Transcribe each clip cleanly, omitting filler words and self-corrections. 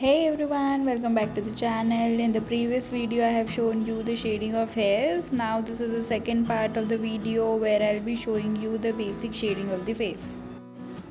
Hey everyone, welcome back to the channel. In the previous video I have shown you the shading of hairs. Now this is the second part of the video where I'll be showing you the basic shading of the face.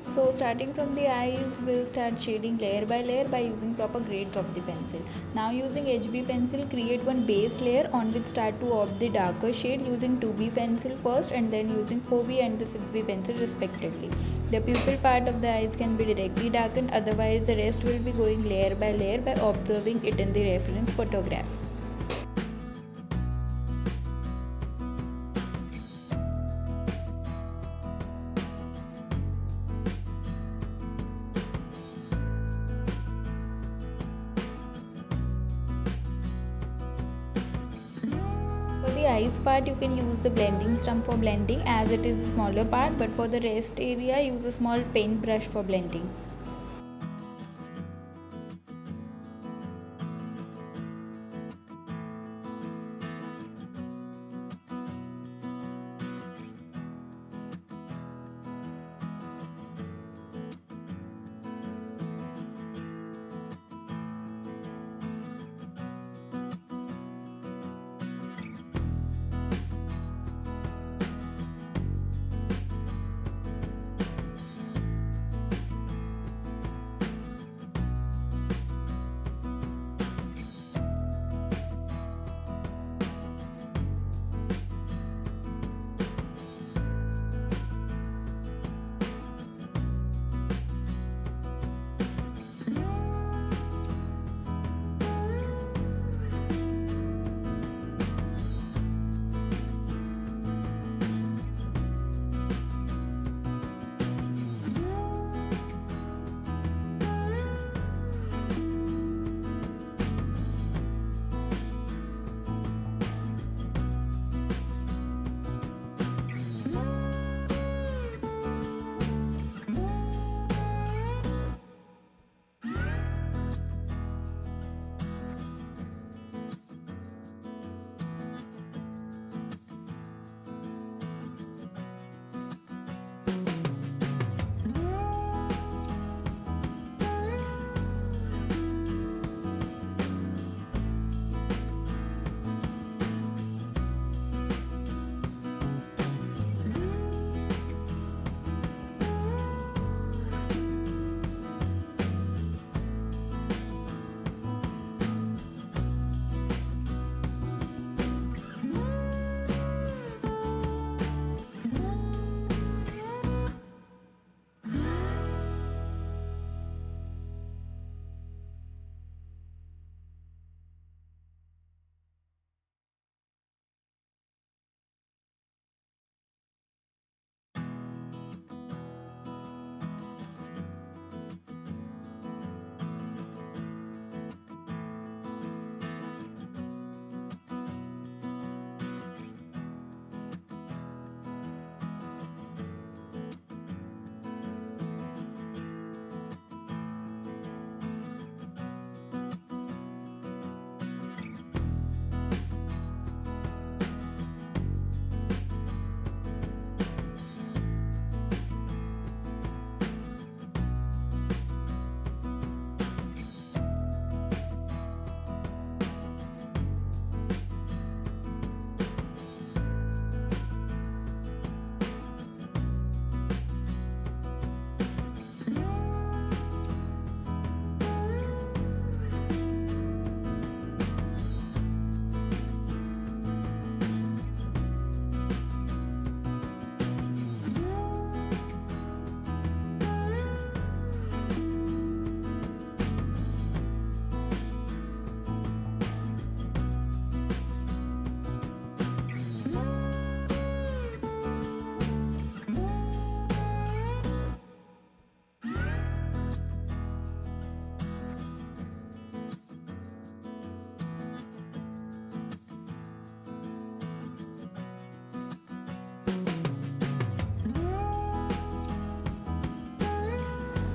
So starting from the eyes, we'll start shading layer by layer by using proper grades of the pencil. Now using HB pencil, create one base layer on which start to opt the darker shade using 2B pencil first and then using 4B and the 6B pencil respectively. The pupil part of the eyes can be directly darkened, otherwise the rest will be going layer by layer by observing it in the reference photograph. For the eyes part, you can use the blending stump for blending as it is a smaller part, but for the rest area use a small paint brush for blending.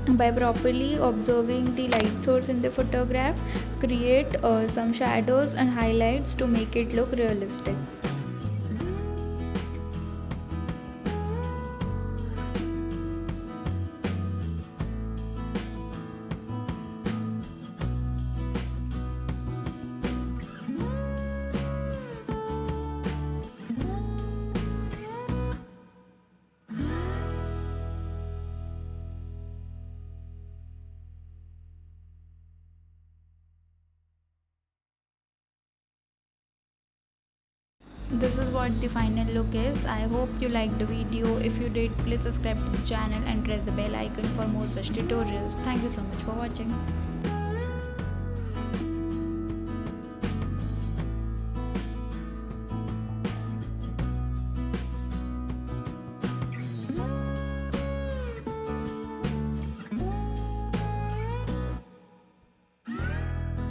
By properly observing the light source in the photograph, create some shadows and highlights to make it look realistic. This is what the final look is. I hope you liked the video. If you did, please subscribe to the channel and press the bell icon for more such tutorials. Thank you so much for watching.